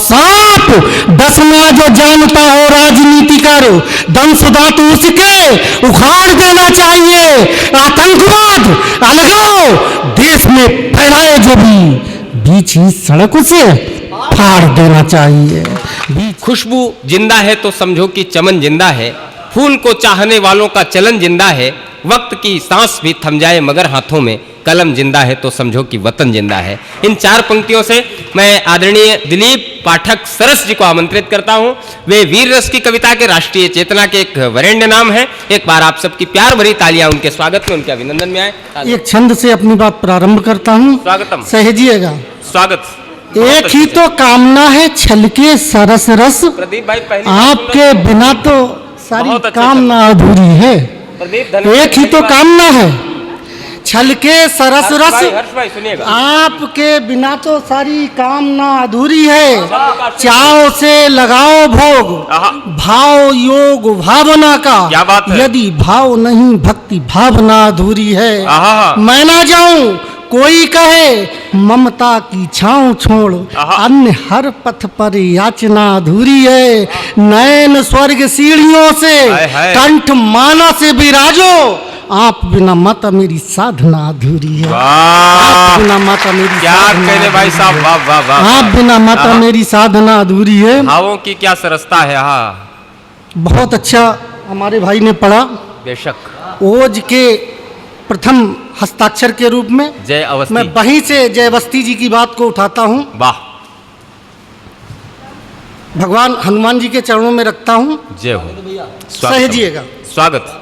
सांप डसना जो जानता हो राजनीतिकर, दंशदांत उसके उखाड़ देना चाहिए। आतंकवाद अलगाव देश में फैलाए जो भी, बीच ही सड़क से फाड़ देना चाहिए। खुशबू जिंदा है तो समझो कि चमन जिंदा है, फूल को चाहने वालों का चलन जिंदा है, वक्त की सांस भी थम जाए मगर हाथों में कलम जिंदा है तो समझो कि वतन जिंदा है। इन 4 पंक्तियों से मैं आदरणीय दिलीप पाठक सरस जी को आमंत्रित करता हूं। वे वीर रस की कविता के राष्ट्रीय चेतना के एक वरेण्य नाम है। एक बार आप सबकी प्यार भरी तालियां उनके स्वागत में, उनके अभिनंदन में आए। एक छंद से अपनी बात प्रारंभ करता हूँ, स्वागतम। सहेजिएगा। स्वागत। एक ही तो कामना है छलके सरस रस, प्रदीप भाई पहले आपके बिना तो सारी कामना अधूरी है। एक ही तो कामना है छलके सरस रस, आपके बिना तो सारी कामना अधूरी है। चाव से लगाओ भोग, भाव योग भावना का, यदि भाव नहीं भक्ति भावना अधूरी है। मैं ना जाऊं कोई कहे ममता की छाँव छोड़, अन्य हर पथ पर याचना अधूरी है। नयन स्वर्ग सीढ़ियों से कंठ माना से विराजो, आप बिना माता मेरी साधना अधूरी है। आप बिना माता मेरी साधना, भाई साहब, वाह वाह वाह। आप बिना माता मेरी साधना अधूरी है। भावों की क्या सरसता है। बहुत अच्छा हमारे भाई ने पढ़ा। बेशक। ओज के प्रथम हस्ताक्षर के रूप में जय अवस्थी, मैं वहीं से जय अवस्थी जी की बात को उठाता हूँ। वाह। भगवान हनुमान जी के चरणों में रखता हूँ। जय हो। सहेजिएगा। स्वागत।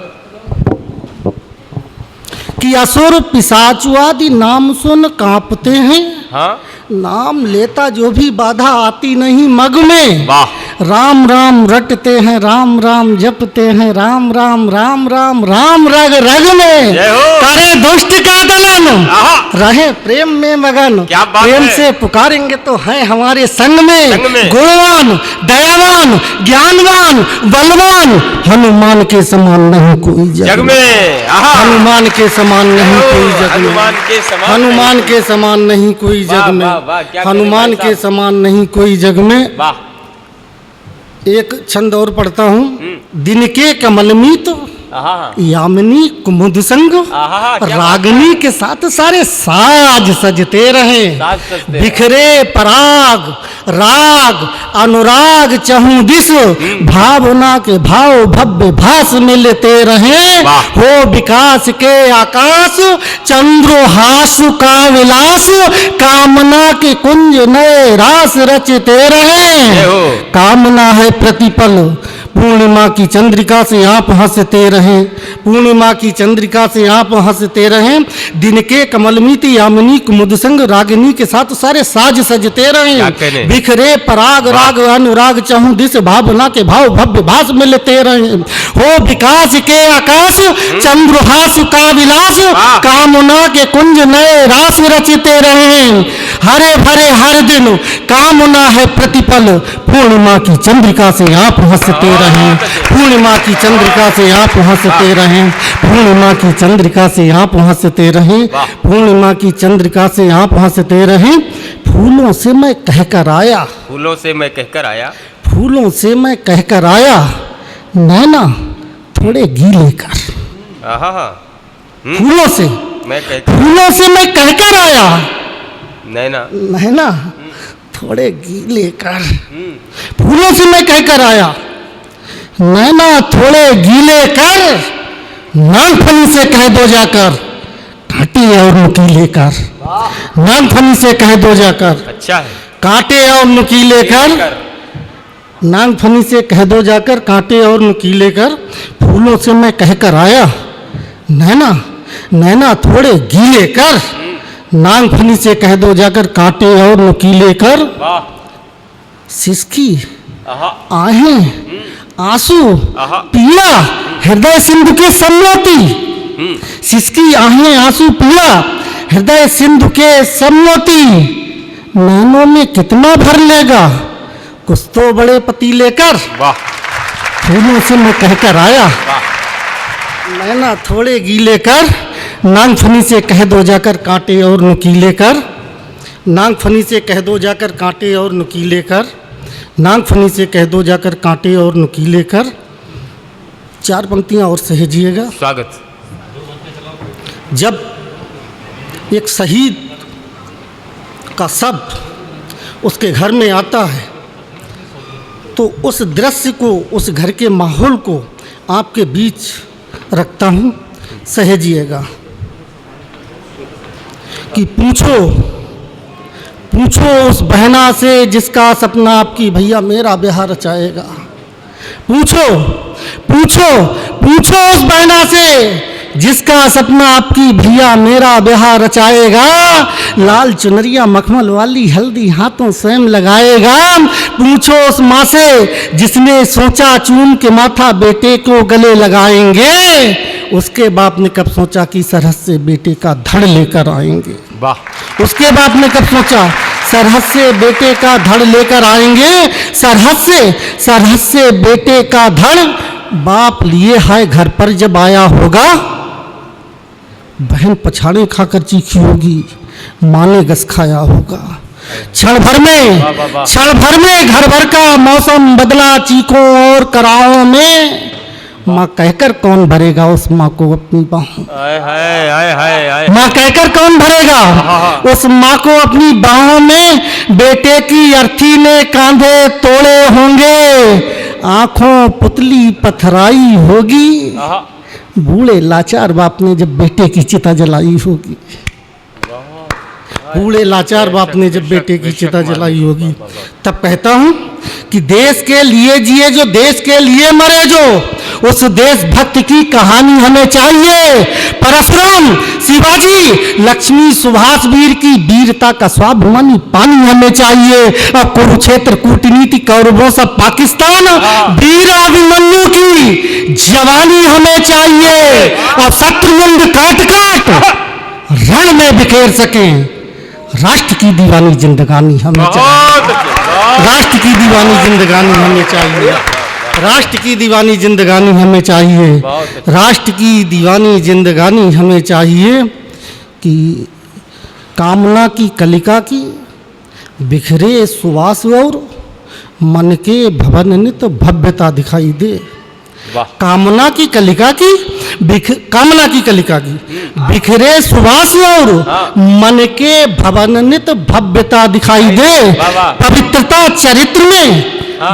कि असुर पिशाचवादी नाम सुन कांपते हैं, हाँ? नाम लेता जो भी बाधा आती नहीं मग में। वाह। राम राम रटते हैं, राम राम जपते हैं, राम राम राम राम राम रग रग में। करे दुष्ट का दलन, रहे प्रेम में मगन। प्रेम से पुकारेंगे तो है हमारे संग में। गुणवान दयावान ज्ञानवान बलवान, हनुमान के समान नहीं कोई जग में। हनुमान के समान नहीं कोई जग में। हनुमान के समान नहीं कोई जग में। हनुमान के समान नहीं कोई जग में। एक छंद और पढ़ता हूँ। दिन के कमलमीत यामिनी कुमुद संग, रागनी के साथ सारे साज सजते रहे। बिखरे पराग राग अनुराग चहु दिस, भावना के भाव भव्य भास मिलते रहे। हो विकास के आकाश चंद्रोहास का विलास, कामना के कुंज नए रास रचते रहे। कामना है प्रतिपल पूर्णिमा की चंद्रिका से आप हंसते रहें। पूर्णिमा की चंद्रिका से आप हंसते रहें। दिन के कमलमीत यामिनी कुमुद संग, रागिनी के साथ सारे साज सजते रहें। बिखरे पराग राग अनुराग चहु दिस, भावना के भाव भव्य भास मिलते रहें। हो विकास के आकाश चंद्रहास का विलास, कामना के कुंज नए रास रचते रहें। हरे भरे हर दिन कामना है प्रतिपल, पूर्णिमा की चंद्रिका से आप हंसते रहें। पूर्णिमा की चंद्रिका से आप हंसते रहें। पूर्णिमा की चंद्रिका से आप हंसते रहें। पूर्णिमा की चंद्रिका से आप हंसते रहें। फूलों से मैं कहकर आया, फूलों से मैं कहकर आया, फूलों से मैं कहकर आया, नैना थोड़े गीले कर। फूलों से मैं कहकर आया, नैना थोड़े गीले कर। फूलों से मैं कहकर आया, नैना थोड़े गीले कर। नागफनी से कह दो जाकर, कांटे और नुकीले कर। नागफनी से कह दो जाकर, अच्छा है, कांटे और नुकीले कर। नागफनी से कह दो जाकर, कांटे और नुकीले कर। फूलों से मैं कहकर आया, नैना थोड़े गीले कर। नागफनी से कह दो जाकर, कांटे और नुकीले कर। सिसकी आहें आंसू पीला, हृदय सिंधु के सम्मोती। सिसकी आहें आंसू पीला, हृदय सिंधु के सम्मोती। नैनों में कितना भर लेगा, कुछ तो बड़े पतीले कर। फूलों से मैं कहकर आया, नैना थोड़े गीले कर। नागफनी से कह दो जाकर कांटे और नुकीले कर, नागफनी से कह दो जाकर कांटे और नुकीले कर, नागफनी से कह दो जाकर कांटे और नुकीले कर। 4 पंक्तियां और सहेजिएगा। स्वागत। जब एक शहीद का शव उसके घर में आता है तो उस दृश्य को, उस घर के माहौल को आपके बीच रखता हूँ, सहेजिएगा। कि पूछो पूछो उस बहना से जिसका सपना आपकी भैया मेरा ब्याह रचाएगा। पूछो पूछो पूछो उस बहना से जिसका सपना आपकी भैया मेरा ब्याह रचाएगा। लाल चुनरिया मखमल वाली हल्दी हाथों स्वयं लगाएगा। पूछो उस माँ से जिसने सोचा चूम के माथा बेटे को गले लगाएंगे। उसके बाप ने कब सोचा कि सरहद से बेटे का धड़ लेकर आएंगे। वाह। उसके बाप ने कब सोचा सरहद से बेटे का धड़ लेकर आएंगे। सरहद से बेटे का धड़ बाप लिए है घर पर जब आया होगा। बहन पछाड़े खाकर चीखी होगी, माँ ने गस खाया होगा। क्षण भर में घर भर का मौसम बदला चीखों और कराओं में। माँ कहकर कौन भरेगा उस माँ को अपनी बाहों। माँ कहकर कौन भरेगा उस माँ को अपनी बाहों में। बेटे की अर्थी ने कांधे तोड़े होंगे, आंखों पुतली पथराई होगी। बूढ़े लाचार बाप ने जब बेटे की चिता जलाई होगी। बूढ़े लाचार बाप ने जब बेटे की चिता जलाई होगी। तब कहता हूं कि देश के लिए जिए जो देश के लिए मरे जो, उस देशभक्त की कहानी हमें चाहिए। परशुराम शिवाजी लक्ष्मी सुभाष वीर की वीरता का स्वाभिमानी पानी हमें चाहिए। और कुरुक्षेत्र कूटनीति कौरवों से पाकिस्तान वीर अभिमन्यु की जवानी हमें चाहिए। और शत्रुमुंड काट काट रण में बिखेर सकें। राष्ट्र की दीवानी जिंदगानी हमें चाहिए। राष्ट्र की दीवानी जिंदगानी हमें चाहिए। राष्ट्र की दीवानी जिंदगानी हमें चाहिए। राष्ट्र की दीवानी जिंदगानी हमें चाहिए। कि कामना की कलिका की बिखरे सुवास और मन के भवन नित भव्यता दिखाई दे। कामना की कलिका की बिखरे सुवास और मन के भवनित भव्यता दिखाई दे। पवित्रता चरित्र में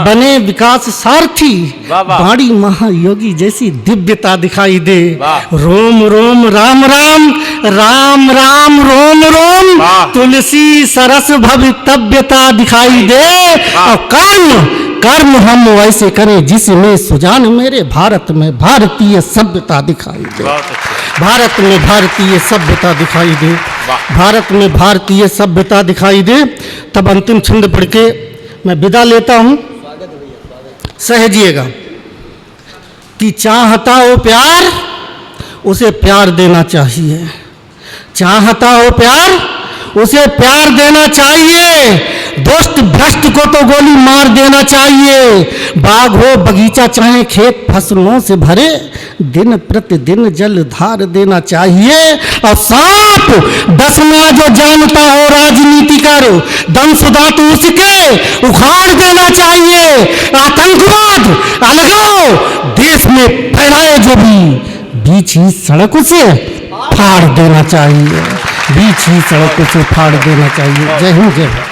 बने विकास सारथी, बाड़ी महायोगी जैसी दिव्यता दिखाई दे। रोम रोम राम राम, राम राम रोम रोम, तुलसी सरस भवितव्यता दिखाई दे। और कर्म हम वैसे करें जिसमें सुजान मेरे भारत में भारतीय सभ्यता दिखाई दे। भारत में भारतीय सभ्यता दिखाई दे। भारत में भारतीय सभ्यता दिखाई दे। तब अंतिम छंद पढ़ के मैं विदा लेता हूं, सहेजिएगा। कि चाहता हो प्यार उसे प्यार देना चाहिए। चाहता हो प्यार उसे प्यार देना चाहिए। दुष्ट भ्रष्ट को तो गोली मार देना चाहिए। बाग हो बगीचा चाहे खेत फसलों से भरे, दिन प्रतिदिन जल धार देना चाहिए। और सांप डसना जो जानता हो राजनीति कर, दमशुदा तो उसके उखाड़ देना चाहिए। आतंकवाद अलगाव देश में फैलाए जो भी, बीच ही सड़क से फाड़ देना चाहिए। बीच ही सड़कों से फाड़ देना चाहिए। जय हिंद, जय भारत।